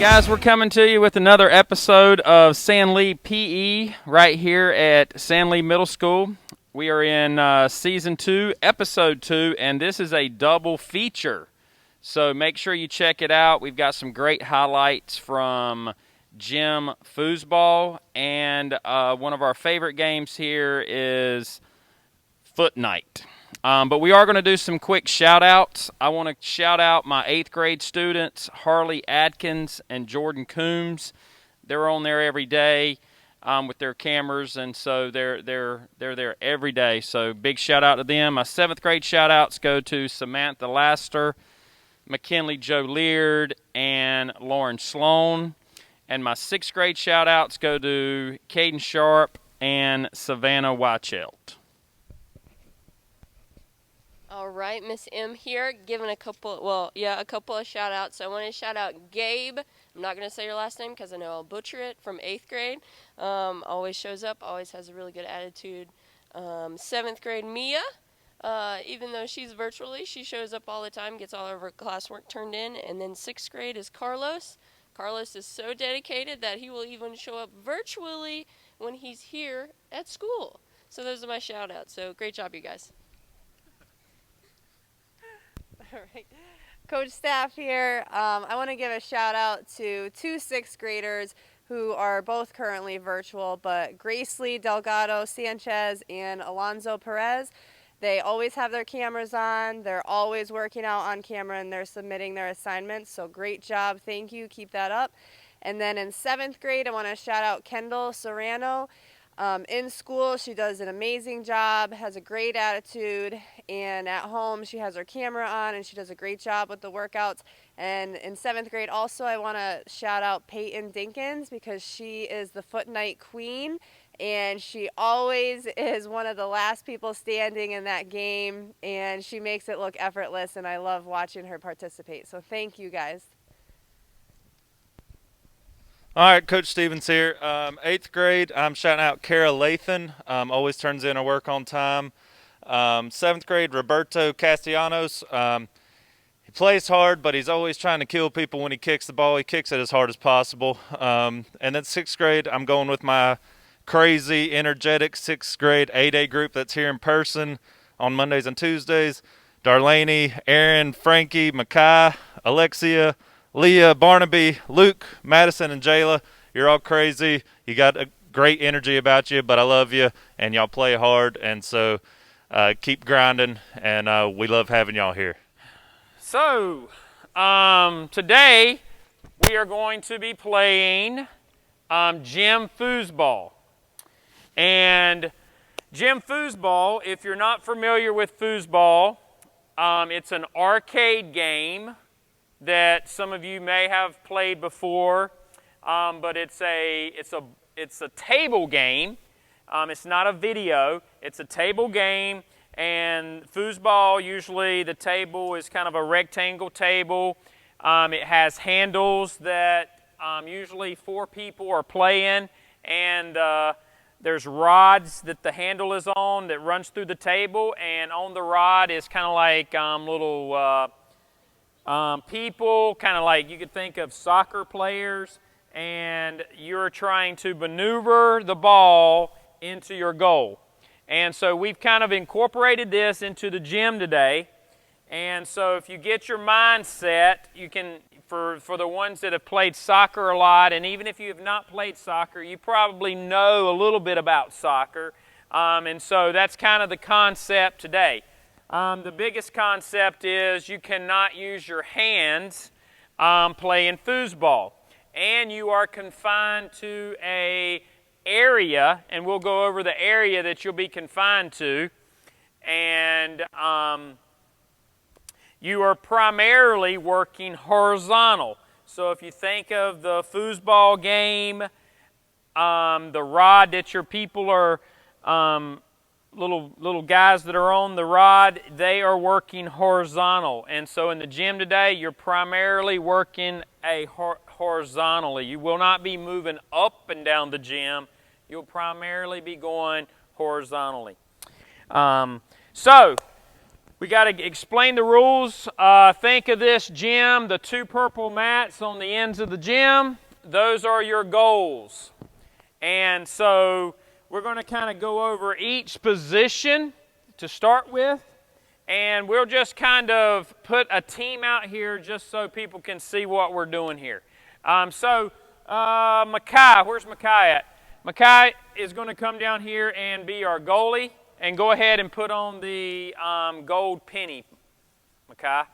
guys, we're coming to you with another episode of SanLee PE right here at SanLee Middle School. We are in Season 2, Episode 2, and this is a double feature. So make sure you check it out. We've got some great highlights from Gym Foosball, and one of our favorite games here is Foot Night. But we are going to do some quick shout-outs. I want to shout out my 8th grade students, Harley Adkins and Jordan Coombs. They're on there every day with their cameras, and so they're there every day. So big shout-out to them. My 7th grade shout-outs go to Samantha Laster, McKinley Joe Leard, and Lauren Sloan. And my 6th grade shout-outs go to Caden Sharp and Savannah Weichelt. All right, Miss M here, giving a couple of shout-outs. So I want to shout out Gabe. I'm not going to say your last name because I know I'll butcher it, from 8th grade. Always shows up, always has a really good attitude. 7th grade Mia, even though she's virtually, she shows up all the time, gets all of her classwork turned in. And then 6th grade is Carlos. Carlos is so dedicated that he will even show up virtually when he's here at school. So those are my shout-outs. So great job, you guys. All right. Coach Staff here. I want to give a shout out to 2 6th graders who are both currently virtual, but Graceley Delgado Sanchez and Alonzo Perez. They always have their cameras on. They're always working out on camera, and they're submitting their assignments. So great job. Thank you. Keep that up. And then in 7th grade, I want to shout out Kendall Serrano. In school, she does an amazing job, has a great attitude, and at home she has her camera on and she does a great job with the workouts. And in 7th grade also, I want to shout out Peyton Dinkins because she is the Foot Night queen, and she always is one of the last people standing in that game, and she makes it look effortless, and I love watching her participate. So thank you guys. All right, Coach Stevens here. 8th grade, I'm shouting out Kara Lathan. Always turns in her work on time. 7th grade, Roberto Castellanos. He plays hard, but he's always trying to kill people when he kicks the ball. He kicks it as hard as possible. And then 6th grade, I'm going with my crazy, energetic 6th grade 8A group that's here in person on Mondays and Tuesdays. Darlene, Aaron, Frankie, Makai, Alexia, Leah, Barnaby, Luke, Madison, and Jayla. You're all crazy. You got a great energy about you, but I love you, and y'all play hard, and so keep grinding, and we love having y'all here. So, today we are going to be playing Gym Foosball. And Gym Foosball, if you're not familiar with foosball, it's an arcade game that some of you may have played before, but it's a table game. It's not a video. It's a table game, and foosball, usually the table is kind of a rectangle table. It has handles that usually 4 people are playing, and there's rods that the handle is on that runs through the table, and on the rod is kind of like little people, kind of like you could think of soccer players, and you're trying to maneuver the ball into your goal. And so we've kind of incorporated this into the gym today. And so if you get your mind set, you can, for the ones that have played soccer a lot, and even if you have not played soccer, you probably know a little bit about soccer. And so that's kind of the concept today. The biggest concept is you cannot use your hands playing foosball. And you are confined to an area, and we'll go over the area that you'll be confined to. And you are primarily working horizontal. So if you think of the foosball game, the rod that your people are little guys that are on the rod, they are working horizontal. And so in the gym today, you're primarily working horizontally. You will not be moving up and down the gym. You'll primarily be going horizontally. So We got to explain the rules. Think of this gym, the 2 purple mats on the ends of the gym. Those are your goals. And so we're going to kind of go over each position to start with. And we'll just kind of put a team out here just so people can see what we're doing here. Makai, where's Makai at? Makai is going to come down here and be our goalie. And go ahead and put on the gold penny, Makai.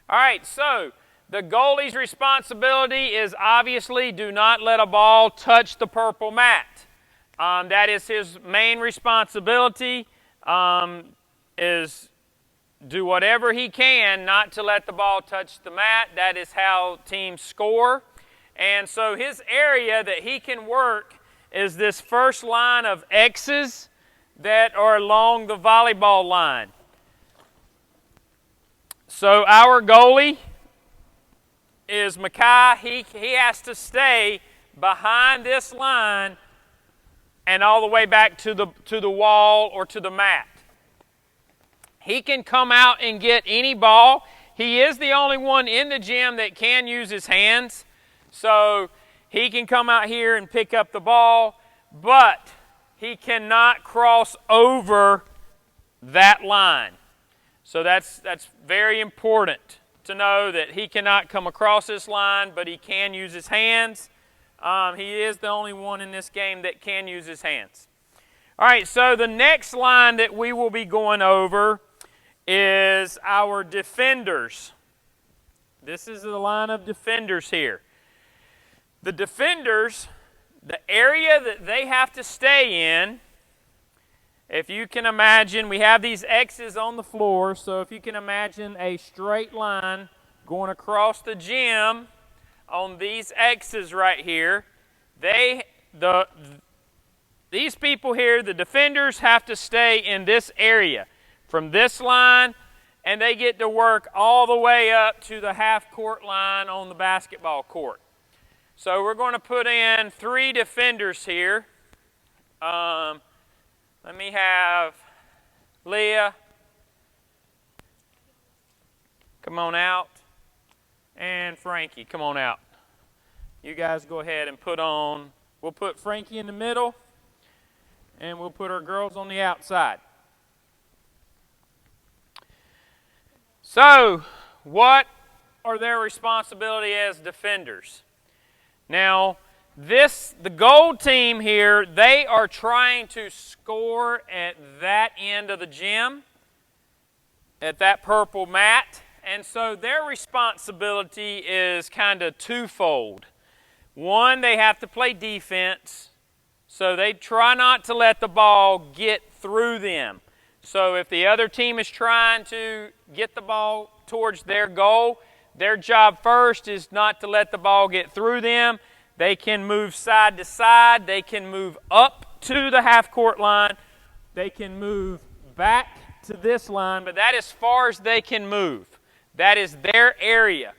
All right, so the goalie's responsibility is obviously do not let a ball touch the purple mat. That is his main responsibility, is do whatever he can not to let the ball touch the mat. That is how teams score. And so his area that he can work is this first line of X's that are along the volleyball line. So our goalie is Makai. He has to stay behind this line and all the way back to the wall or to the mat. He can come out and get any ball. He is the only one in the gym that can use his hands. So he can come out here and pick up the ball, but he cannot cross over that line. So that's very important to know that he cannot come across this line, but he can use his hands. He is the only one in this game that can use his hands. All right, so the next line that we will be going over is our defenders. This is the line of defenders here. The defenders, the area that they have to stay in, if you can imagine, we have these X's on the floor, so if you can imagine a straight line going across the gym on these X's right here, these people here, the defenders, have to stay in this area from this line, and they get to work all the way up to the half-court line on the basketball court. So we're going to put in 3 defenders here. Let me have Leah. Come on out. And Frankie, come on out. You guys go ahead and we'll put Frankie in the middle, and we'll put our girls on the outside. So, what are their responsibility as defenders? Now, the gold team here, they are trying to score at that end of the gym, at that purple mat. And so their responsibility is kind of twofold. One, they have to play defense, so they try not to let the ball get through them. So if the other team is trying to get the ball towards their goal, their job first is not to let the ball get through them. They can move side to side. They can move up to the half-court line. They can move back to this line, but that is as far as they can move. That is their area.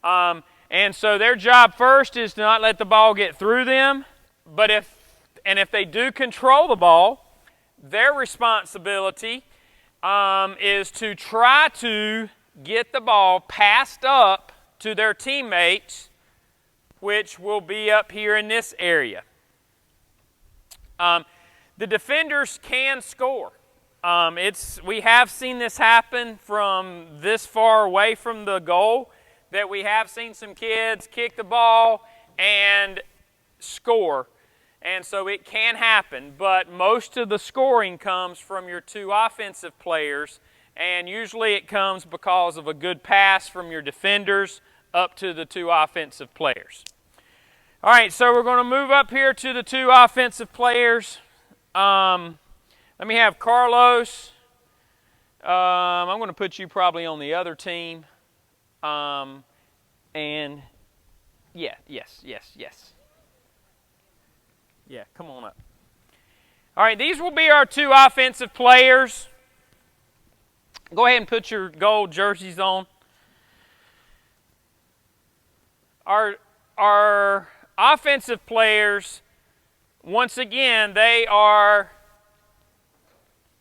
And so their job first is to not let the ball get through them. But if they do control the ball, their responsibility is to try to get the ball passed up to their teammates, which will be up here in this area. The defenders can score. We have seen this happen from this far away from the goal, that we have seen some kids kick the ball and score. And so it can happen, but most of the scoring comes from your 2 offensive players, and usually it comes because of a good pass from your defenders up to the 2 offensive players. All right, so we're going to move up here to the 2 offensive players. Let me have Carlos. I'm going to put you probably on the other team. And yeah, yes. Yeah, come on up. All right, these will be our 2 offensive players. Go ahead and put your gold jerseys on. Our offensive players, once again, they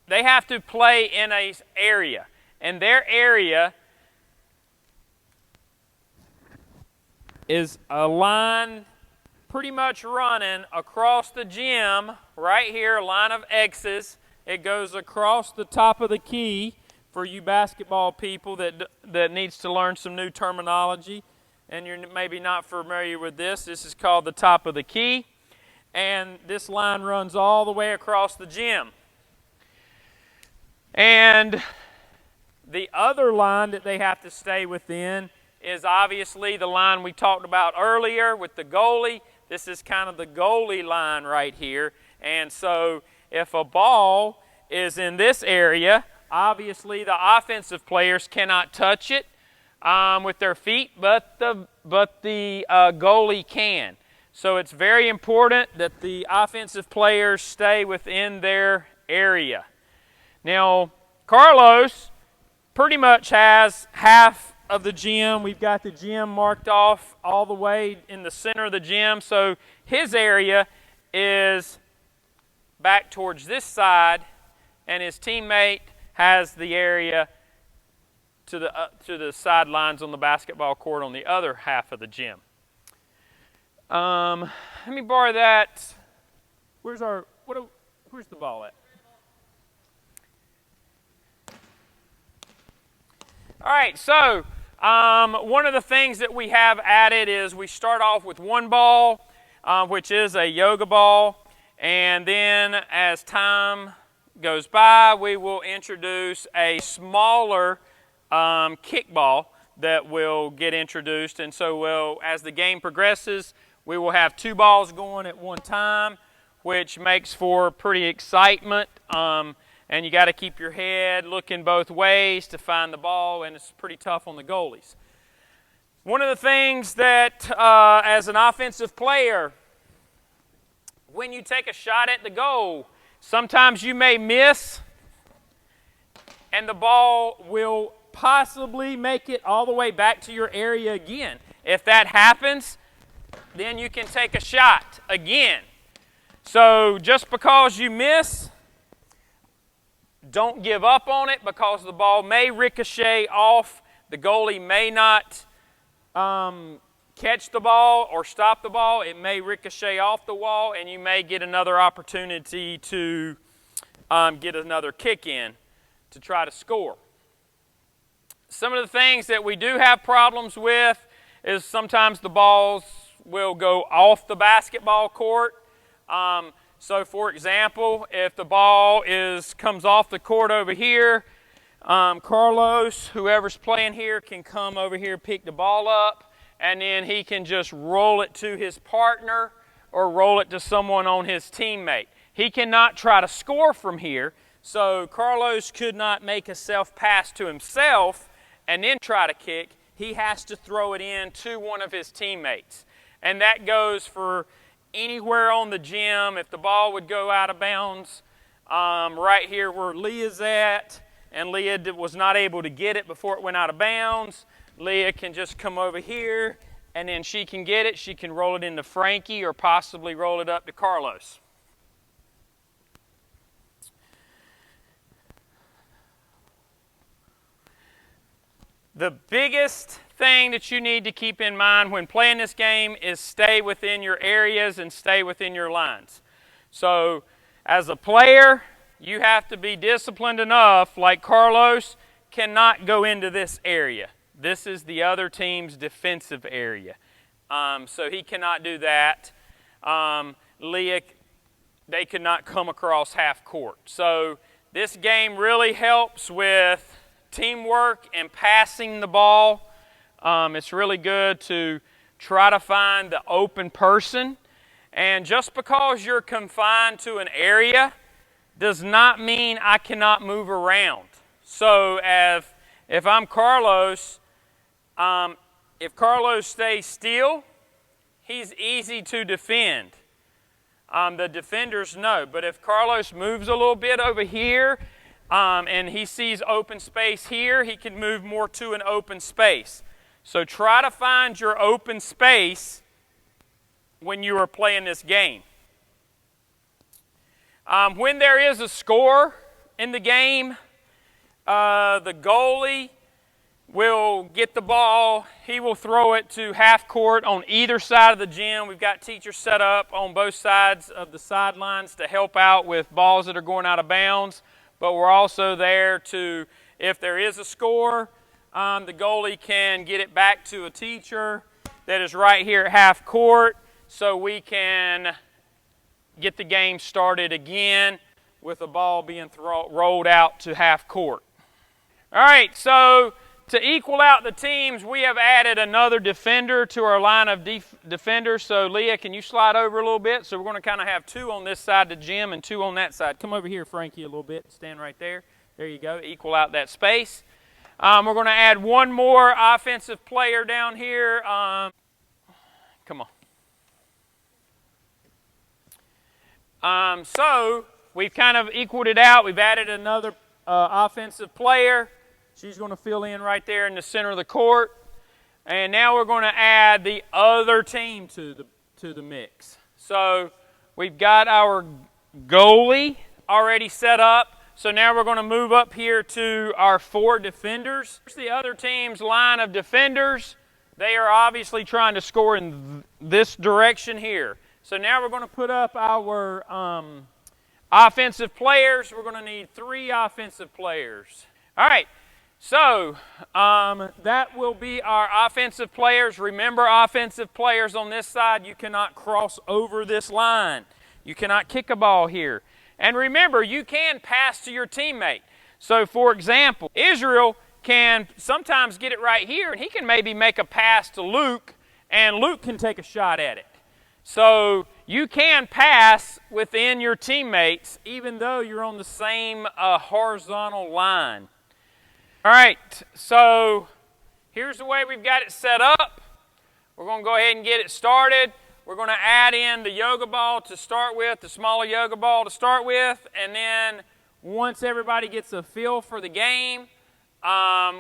have to play in an area. And their area is a line pretty much running across the gym, right here, a line of X's. It goes across the top of the key for you basketball people that needs to learn some new terminology. And you're maybe not familiar with this. This is called the top of the key. And this line runs all the way across the gym. And the other line that they have to stay within is obviously the line we talked about earlier with the goalie. This is kind of the goalie line right here. And so if a ball is in this area, obviously the offensive players cannot touch it with their feet, but the goalie can. So it's very important that the offensive players stay within their area. Now, Carlos pretty much has half of the gym. We've got the gym marked off all the way in the center of the gym. So his area is back towards this side, and his teammate has the area to the sidelines on the basketball court on the other half of the gym. Let me borrow that. Where's the ball at? All right, so one of the things that we have added is we start off with one ball, which is a yoga ball, and then as time goes by, we will introduce a smaller kickball that will get introduced. And so as the game progresses, we will have two balls going at one time, which makes for pretty excitement. And you got to keep your head looking both ways to find the ball, and it's pretty tough on the goalies. One of the things that, as an offensive player, when you take a shot at the goal, sometimes you may miss, and the ball will possibly make it all the way back to your area again. If that happens, then you can take a shot again. So just because you miss, don't give up on it, because the ball may ricochet off. The goalie may not catch the ball or stop the ball. It may ricochet off the wall, and you may get another opportunity to get another kick in to try to score. Some of the things that we do have problems with is sometimes the balls will go off the basketball court. So, for example, if the ball comes off the court over here, Carlos, whoever's playing here, can come over here, pick the ball up, and then he can just roll it to his partner or roll it to someone on his teammate. He cannot try to score from here, so Carlos could not make a self-pass to himself and then try to kick. He has to throw it in to one of his teammates. And that goes for anywhere on the gym. If the ball would go out of bounds right here where Leah's at, and Leah was not able to get it before it went out of bounds, Leah can just come over here, and then she can get it. She can roll it into Frankie or possibly roll it up to Carlos. The biggest thing that you need to keep in mind when playing this game is stay within your areas and stay within your lines. So as a player, you have to be disciplined enough, like Carlos cannot go into this area. This is the other team's defensive area. So he cannot do that. Leah, they could not come across half court. So this game really helps with teamwork and passing the ball. It's really good to try to find the open person. And just because you're confined to an area does not mean I cannot move around. So if I'm Carlos, if Carlos stays still, he's easy to defend. The defenders know. But if Carlos moves a little bit over here, and he sees open space here, he can move more to an open space. So try to find your open space when you are playing this game. When there is a score in the game, the goalie will get the ball. He will throw it to half court on either side of the gym. We've got teachers set up on both sides of the sidelines to help out with balls that are going out of bounds. But we're also there to, if there is a score, the goalie can get it back to a teacher that is right here at half court so we can get the game started again with the ball being rolled out to half court. All right, so to equal out the teams, we have added another defender to our line of defenders. So, Leah, can you slide over a little bit? So we're going to kind of have 2 on this side of the gym and 2 on that side. Come over here, Frankie, a little bit. Stand right there. There you go. Equal out that space. We're going to add 1 more offensive player down here. Come on. So we've kind of equaled it out. We've added another offensive player. She's going to fill in right there in the center of the court. And now we're going to add the other team to the mix. So we've got our goalie already set up. So now we're going to move up here to our 4 defenders. The other team's line of defenders, they are obviously trying to score in this direction here. So now we're going to put up our offensive players. We're going to need 3 offensive players. All right. So that will be our offensive players. Remember, offensive players on this side, you cannot cross over this line. You cannot kick a ball here. And remember, you can pass to your teammate. So, for example, Israel can sometimes get it right here, and he can maybe make a pass to Luke, and Luke can take a shot at it. So you can pass within your teammates, even though you're on the same horizontal line. All right, so here's the way we've got it set up. We're going to go ahead and get it started. We're going to add in the yoga ball to start with, the smaller yoga ball to start with, and then once everybody gets a feel for the game,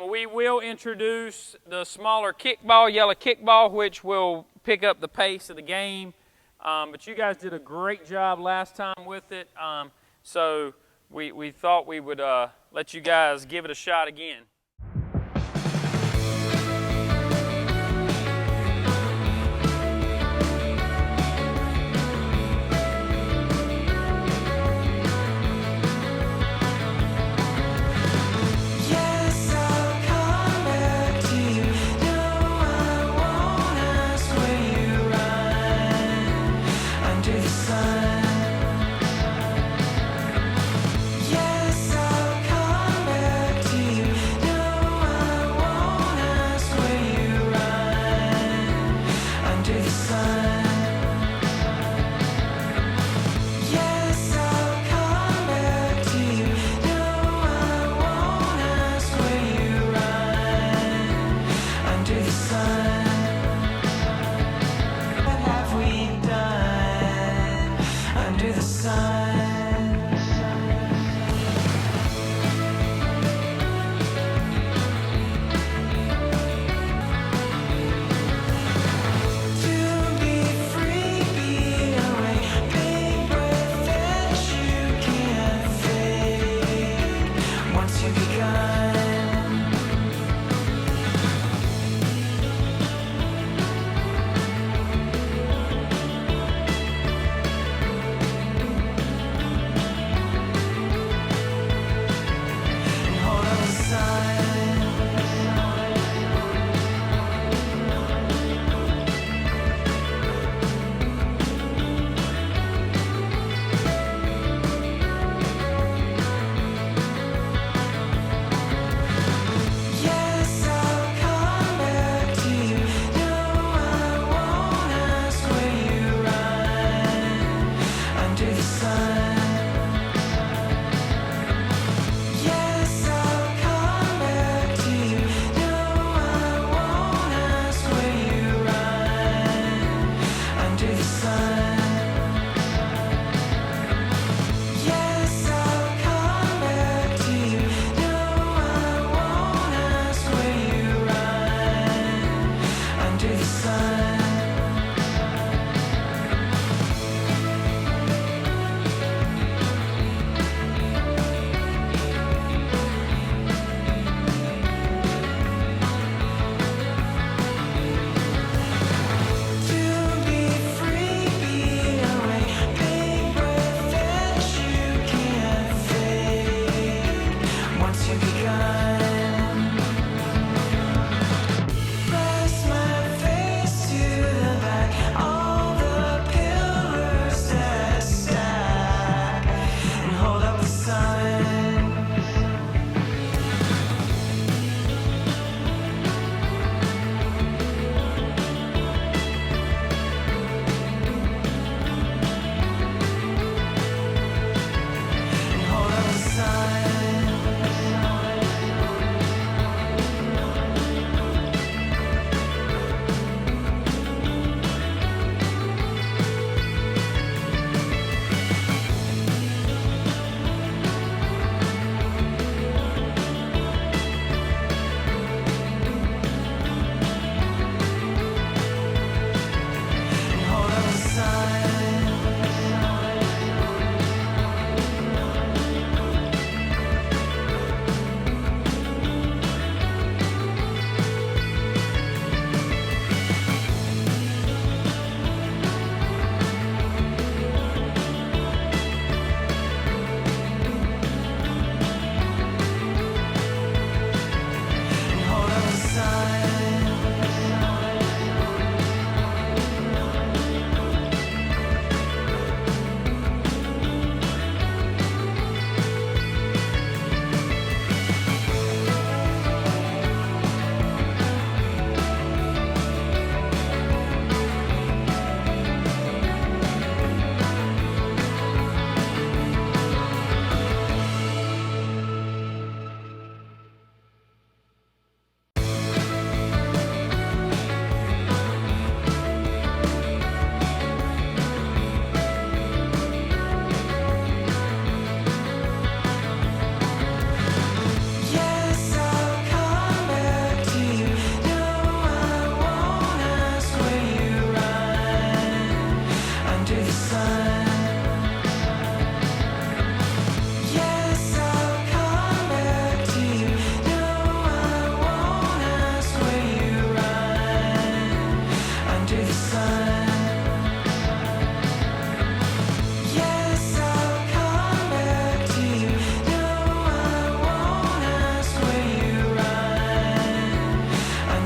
we will introduce the smaller kickball, yellow kickball, which will pick up the pace of the game. But you guys did a great job last time with it, so we thought we would let you guys give it a shot again. Yes, I'll come back to you.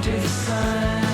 to the sun.